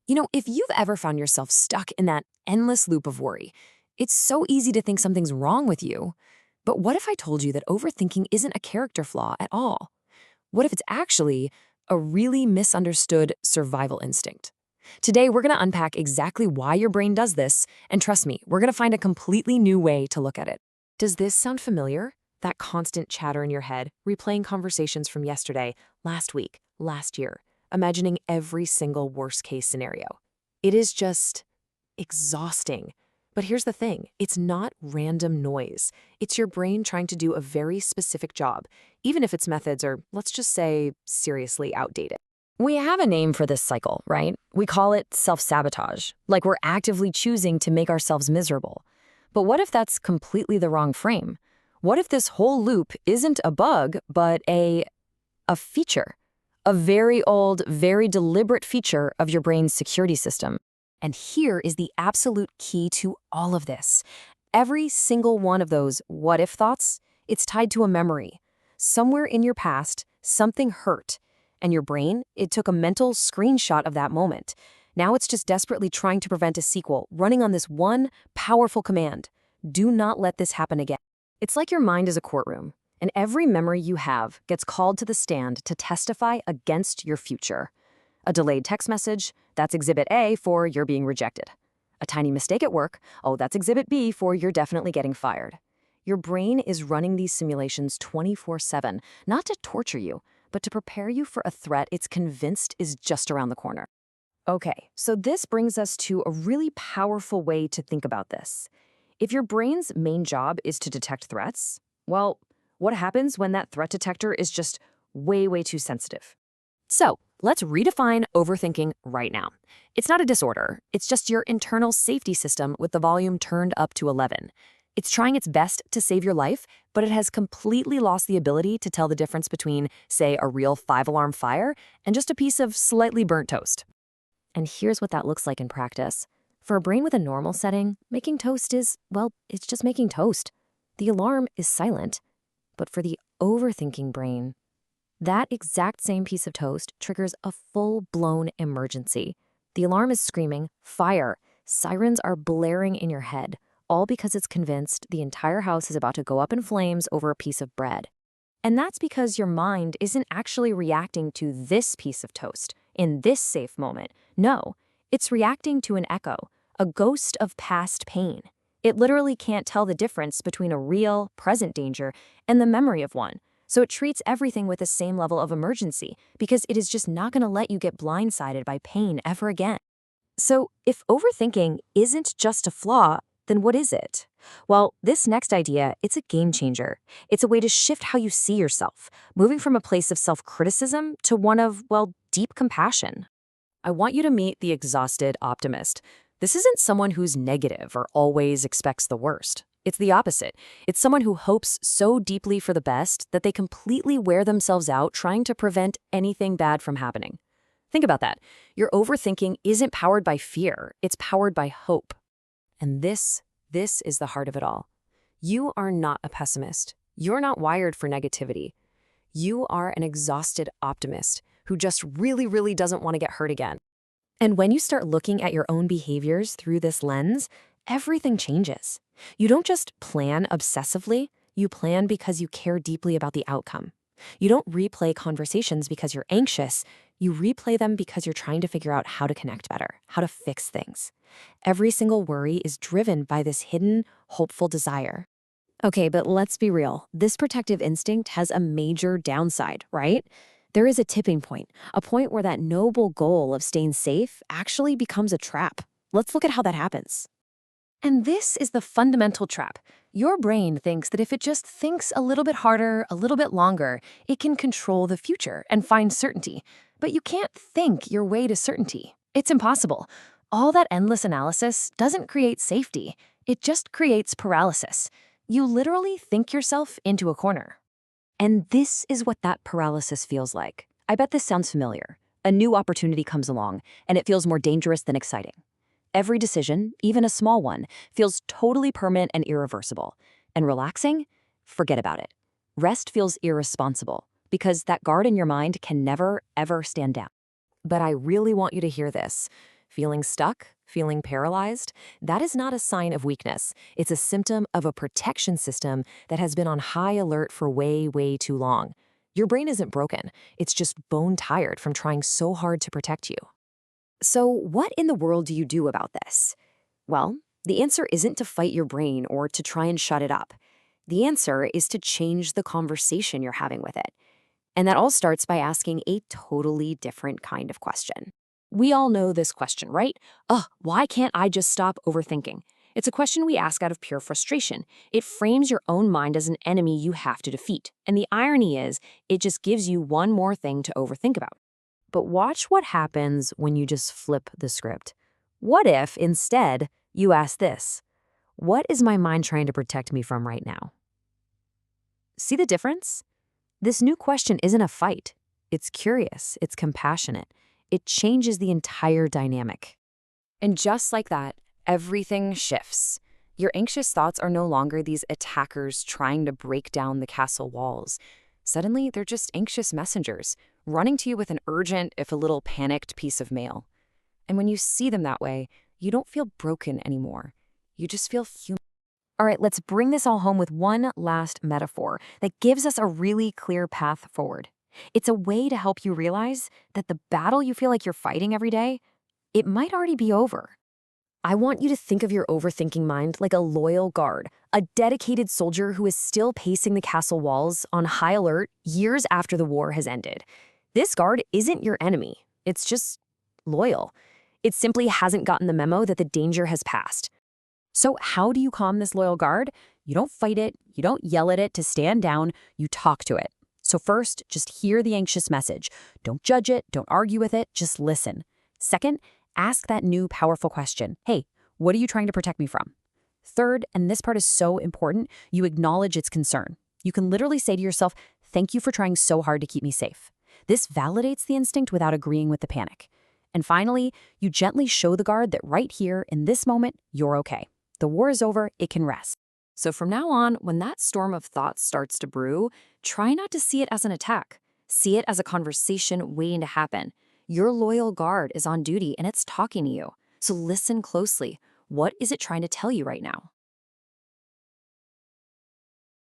If you've ever found yourself stuck in that endless loop of worry, it's so easy to think something's wrong with you. But what if I told you that overthinking isn't a character flaw at all? What if it's actually a really misunderstood survival instinct? Today, we're going to unpack exactly why your brain does this, and trust me, we're going to find a completely new way to look at it. Does this sound familiar? That constant chatter in your head, replaying conversations from yesterday, last week, last year, imagining every single worst-case scenario. It is just exhausting. But here's the thing, it's not random noise. It's your brain trying to do a very specific job, even if its methods are, let's just say, seriously outdated. We have a name for this cycle, right? We call it self-sabotage, like we're actively choosing to make ourselves miserable. But what if that's completely the wrong frame? What if this whole loop isn't a bug, but a feature? A very old, very deliberate feature of your brain's security system. And here is the absolute key to all of this. Every single one of those what-if thoughts, it's tied to a memory. Somewhere in your past, something hurt, and your brain, it took a mental screenshot of that moment. Now it's just desperately trying to prevent a sequel, running on this one powerful command. Do not let this happen again. It's like your mind is a courtroom, and every memory you have gets called to the stand to testify against your future. A delayed text message, that's Exhibit A for you're being rejected. A tiny mistake at work, oh, that's Exhibit B for you're definitely getting fired. Your brain is running these simulations 24/7, not to torture you, but to prepare you for a threat it's convinced is just around the corner. Okay, so this brings us to a really powerful way to think about this. If your brain's main job is to detect threats, well, what happens when that threat detector is just way too sensitive? So, let's redefine overthinking right now. It's not a disorder, it's just your internal safety system with the volume turned up to 11. It's trying its best to save your life, but it has completely lost the ability to tell the difference between, say, a real 5-alarm fire and just a piece of slightly burnt toast. And here's what that looks like in practice. For a brain with a normal setting, making toast is, well, it's just making toast. The alarm is silent. But for the overthinking brain, that exact same piece of toast triggers a full-blown emergency. The alarm is screaming, fire. Sirens are blaring in your head, all because it's convinced the entire house is about to go up in flames over a piece of bread. And that's because your mind isn't actually reacting to this piece of toast in this safe moment. No, it's reacting to an echo, a ghost of past pain. It literally can't tell the difference between a real, present danger and the memory of one. So it treats everything with the same level of emergency because it is just not going to let you get blindsided by pain ever again. So if overthinking isn't just a flaw, then what is it? Well, this next idea, it's a game changer. It's a way to shift how you see yourself, moving from a place of self-criticism to one of, well, deep compassion. I want you to meet the exhausted optimist. This isn't someone who's negative or always expects the worst. It's the opposite. It's someone who hopes so deeply for the best that they completely wear themselves out trying to prevent anything bad from happening. Think about that. Your overthinking isn't powered by fear. It's powered by hope. And this is the heart of it all. You are not a pessimist. You're not wired for negativity. You are an exhausted optimist who just really doesn't want to get hurt again. And when you start looking at your own behaviors through this lens, everything changes. You don't just plan obsessively, you plan because you care deeply about the outcome. You don't replay conversations because you're anxious, you replay them because you're trying to figure out how to connect better, how to fix things. Every single worry is driven by this hidden, hopeful desire. Okay, but let's be real. This protective instinct has a major downside, right? There is a tipping point, a point where that noble goal of staying safe actually becomes a trap. Let's look at how that happens. And this is the fundamental trap. Your brain thinks that if it just thinks a little bit harder, a little bit longer, it can control the future and find certainty. But you can't think your way to certainty. It's impossible. All that endless analysis doesn't create safety. It just creates paralysis. You literally think yourself into a corner. And this is what that paralysis feels like. I bet this sounds familiar. A new opportunity comes along, and it feels more dangerous than exciting. Every decision, even a small one, feels totally permanent and irreversible. And relaxing? Forget about it. Rest feels irresponsible because that guard in your mind can never, ever stand down. But I really want you to hear this. Feeling stuck? Feeling paralyzed? That is not a sign of weakness. It's a symptom of a protection system that has been on high alert for way, way too long. Your brain isn't broken. It's just bone tired from trying so hard to protect you. So, what in the world do you do about this? Well, the answer isn't to fight your brain or to try and shut it up. The answer is to change the conversation you're having with it. And that all starts by asking a totally different kind of question. We all know this question, right? Why can't I just stop overthinking? It's a question we ask out of pure frustration. It frames your own mind as an enemy you have to defeat. And the irony is, it just gives you one more thing to overthink about. But watch what happens when you just flip the script. What if, instead, you ask this? What is my mind trying to protect me from right now? See the difference? This new question isn't a fight. It's curious, it's compassionate. It changes the entire dynamic. And just like that, everything shifts. Your anxious thoughts are no longer these attackers trying to break down the castle walls. Suddenly, they're just anxious messengers, running to you with an urgent, if a little panicked, piece of mail. And when you see them that way, you don't feel broken anymore. You just feel human. All right, let's bring this all home with one last metaphor that gives us a really clear path forward. It's a way to help you realize that the battle you feel like you're fighting every day, it might already be over. I want you to think of your overthinking mind like a loyal guard, a dedicated soldier who is still pacing the castle walls on high alert years after the war has ended. This guard isn't your enemy. It's just loyal. It simply hasn't gotten the memo that the danger has passed. So how do you calm this loyal guard? You don't fight it. You don't yell at it to stand down. You talk to it. So first, just hear the anxious message. Don't judge it. Don't argue with it. Just listen. Second, ask that new powerful question. Hey, what are you trying to protect me from? Third, and this part is so important, you acknowledge its concern. You can literally say to yourself, thank you for trying so hard to keep me safe. This validates the instinct without agreeing with the panic. And finally, you gently show the guard that right here, in this moment, you're okay. The war is over, it can rest. So from now on, when that storm of thoughts starts to brew, try not to see it as an attack. See it as a conversation waiting to happen. Your loyal guard is on duty and it's talking to you. So listen closely. What is it trying to tell you right now?